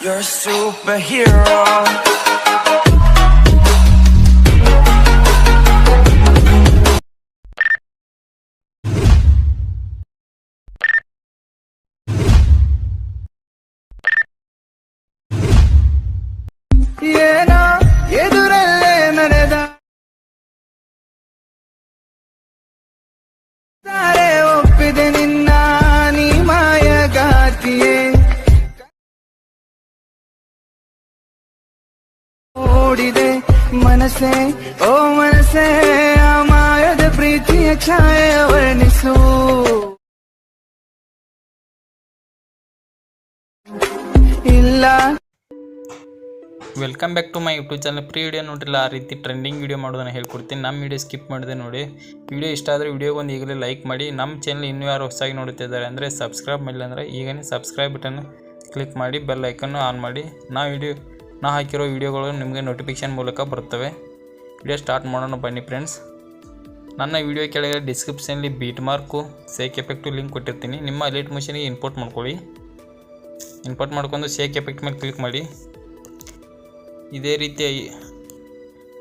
You're a superhero. ಏನೋ ಎದುರಲ್ಲೇ ನಡೆದ ತಾರೆ ಒಪ್ಪಿದೆ ನಿನ್ನ ನೀ ಮಾಯಗಾತಿಯೇ ಓಡಿದೆ ಮನಸ್ಸೇ ಓ ಮನಸ್ಸೇ ಆ ಮಾಯದ ಪ್ರೀತಿಯ ಛಾಯೆ ವರ್ಣಿಸು ಇಲ್ಲ. Welcome back to my YouTube channel. ಪ್ರೀ ವಿಡಿಯೋ ನೋಡಿಲ್ಲ, ಆ ರೀತಿ ಟ್ರೆಂಡಿಂಗ್ ವಿಡಿಯೋ ಮಾಡೋದನ್ನು ಹೇಳ್ಕೊಡ್ತೀನಿ. ನಮ್ಮ ವಿಡಿಯೋ ಸ್ಕಿಪ್ ಮಾಡಿದೆ ನೋಡಿ. ವಿಡಿಯೋ ಇಷ್ಟ ಆದರೆ ವಿಡಿಯೋಗೆ ಒಂದು ಈಗಲೇ ಲೈಕ್ ಮಾಡಿ. ನಮ್ಮ ಚಾನಲ್ ಇನ್ನೂ ಯಾರು ಹೊಸದಾಗಿ ನೋಡುತ್ತಿದ್ದಾರೆ ಅಂದರೆ ಸಬ್ಸ್ಕ್ರೈಬ್ ಮಾಡಿಲ್ಲ ಅಂದರೆ ಈಗನೇ ಸಬ್ಸ್ಕ್ರೈಬ್ ಬಟನ್ ಕ್ಲಿಕ್ ಮಾಡಿ, ಬೆಲ್ ಐಕನ್ನು ಆನ್ ಮಾಡಿ. ನಾ ಹಾಕಿರೋ ವಿಡಿಯೋಗಳು ನಿಮಗೆ ನೋಟಿಫಿಕೇಶನ್ ಮೂಲಕ ಬರುತ್ತವೆ. ವಿಡಿಯೋ ಸ್ಟಾರ್ಟ್ ಮಾಡೋಣ ಬನ್ನಿ ಫ್ರೆಂಡ್ಸ್. ನನ್ನ ವಿಡಿಯೋ ಕೆಳಗೆ ಡಿಸ್ಕ್ರಿಪ್ಷನಲ್ಲಿ beet mark, sake effect link ಕೊಟ್ಟಿರ್ತೀನಿ. ನಿಮ್ಮ ಎಲಿಟ್ ಮಷೀನಿಗೆ ಇಂಪೋರ್ಟ್ ಮಾಡ್ಕೊಳ್ಳಿ. ಇಂಪೋರ್ಟ್ ಮಾಡ್ಕೊಂಡು ಸೇಕ್ ಎಫೆಕ್ಟ್ ಮೇಲೆ ಕ್ಲಿಕ್ ಮಾಡಿ. ಇದೇ ರೀತಿ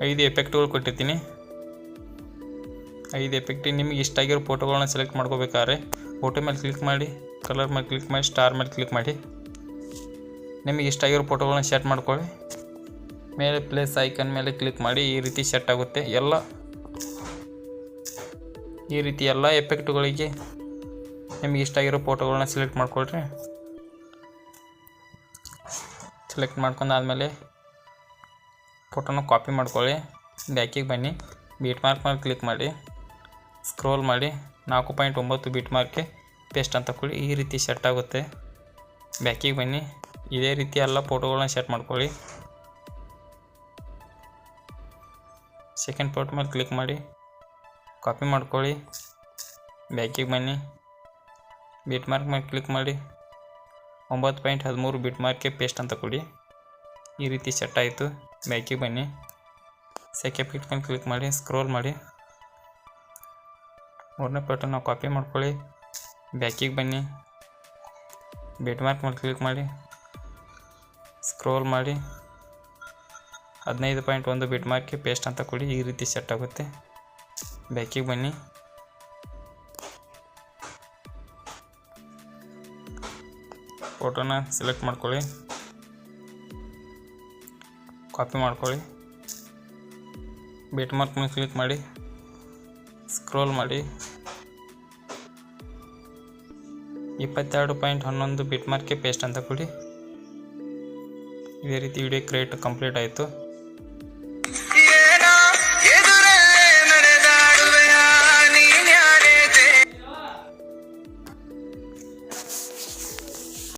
5 ಎಫೆಕ್ಟ್ಗಳು ಕೊಟ್ಟಿರ್ತೀನಿ. 5 ಎಫೆಕ್ಟ್ ನಿಮಗೆ ಇಷ್ಟ ಆಗಿರೋ ಫೋಟೋಗಳನ್ನ ಸೆಲೆಕ್ಟ್ ಮಾಡ್ಕೋಬೇಕಾದ್ರೆ ಫೋಟೋ ಮೇಲೆ ಕ್ಲಿಕ್ ಮಾಡಿ, ಕಲರ್ ಮೇಲೆ ಕ್ಲಿಕ್ ಮಾಡಿ, ಸ್ಟಾರ್ ಮೇಲೆ ಕ್ಲಿಕ್ ಮಾಡಿ. ನಿಮಗೆ ಇಷ್ಟ ಆಗಿರೋ ಫೋಟೋಗಳನ್ನ ಸೆಟ್ ಮಾಡ್ಕೊಳ್ಳಿ. ಮೇಲೆ ಪ್ಲೇಸ್ ಐಕನ್ ಮೇಲೆ ಕ್ಲಿಕ್ ಮಾಡಿ. ಈ ರೀತಿ ಸೆಟ್ ಆಗುತ್ತೆ. ಈ ರೀತಿ ಎಲ್ಲ ಎಫೆಕ್ಟ್ಗಳಿಗೆ ನಿಮಗೆ ಇಷ್ಟ ಆಗಿರೋ ಫೋಟೋಗಳನ್ನ ಸೆಲೆಕ್ಟ್ ಮಾಡ್ಕೊಳ್ರಿ. ಸೆಲೆಕ್ಟ್ ಮಾಡ್ಕೊಂಡಾದ್ಮೇಲೆ ಫೋಟೋನ ಕಾಪಿ ಮಾಡ್ಕೊಳ್ಳಿ. ಬ್ಯಾಕಿಗೆ ಬನ್ನಿ, ಬೀಟ್ ಮಾರ್ಕ್ ಮೇಲೆ ಕ್ಲಿಕ್ ಮಾಡಿ, ಸ್ಕ್ರೋಲ್ ಮಾಡಿ 4.9 ಬೀಟ್ ಮಾರ್ಕ್ಗೆ ಪೇಸ್ಟ್ ಅಂತ ಕೊಡಿ. ಈ ರೀತಿ ಸೆಟ್ ಆಗುತ್ತೆ. ಬ್ಯಾಕಿಗೆ ಬನ್ನಿ, ಇದೇ ರೀತಿ ಎಲ್ಲ ಫೋಟೋಗಳನ್ನ ಸೆಟ್ ಮಾಡ್ಕೊಳ್ಳಿ. ಸೆಕೆಂಡ್ ಫೋಟೋ ಮೇಲೆ ಕ್ಲಿಕ್ ಮಾಡಿ, ಕಾಪಿ ಮಾಡ್ಕೊಳ್ಳಿ. ಬ್ಯಾಕಿಗೆ ಬನ್ನಿ, ಬೀಟ್ ಮಾರ್ಕ್ ಮೇಲೆ ಕ್ಲಿಕ್ ಮಾಡಿ 9.13 ಬೀಟ್ ಮಾರ್ಕ್ಗೆ ಪೇಸ್ಟ್ ಅಂತ ಕೊಡಿ. ಈ ರೀತಿ ಸೆಟ್ ಆಯಿತು. ಬ್ಯಾಕಿಗೆ ಬನ್ನಿ, ಸೆಕೆಂಡ್ ಫಿಟ್ ಮೇಲೆ ಕ್ಲಿಕ್ ಮಾಡಿ, ಸ್ಕ್ರೋಲ್ ಮಾಡಿ 3ನೇ ಫೋಟೋನ ಕಾಪಿ ಮಾಡ್ಕೊಳ್ಳಿ. ಬ್ಯಾಕಿಗೆ ಬನ್ನಿ, ಬೀಟ್ ಮಾರ್ಕ್ ಮೇಲೆ ಕ್ಲಿಕ್ ಮಾಡಿ, ಸ್ಕ್ರೋಲ್ ಮಾಡಿ 15.1 ಬೀಟ್ ಮಾರ್ಕ್ಗೆ ಪೇಸ್ಟ್ ಅಂತ ಕೊಡಿ. ಈ ರೀತಿ ಸೆಟ್ ಆಗುತ್ತೆ. ಬ್ಯಾಕಿಗೆ ಬನ್ನಿ, ಫೋಟೋನ ಸೆಲೆಕ್ಟ್ ಮಾಡ್ಕೊಳ್ಳಿ, ಕಾಪಿ ಮಾಡ್ಕೊಳ್ಳಿ, ಬೀಟ್ ಮಾರ್ಕ್ ಮೇಲೆ ಕ್ಲಿಕ್ ಮಾಡಿ, ಸ್ಕ್ರೋಲ್ ಮಾಡಿ 22.11 ಬೀಟ್ ಮಾರ್ಕ್ಗೆ ಪೇಸ್ಟ್ ಅಂತ ಕೊಡಿ. ಇದೇ ರೀತಿ ವಿಡಿಯೋ ಕ್ರಿಯೇಟ್ ಕಂಪ್ಲೀಟ್ ಆಯಿತು.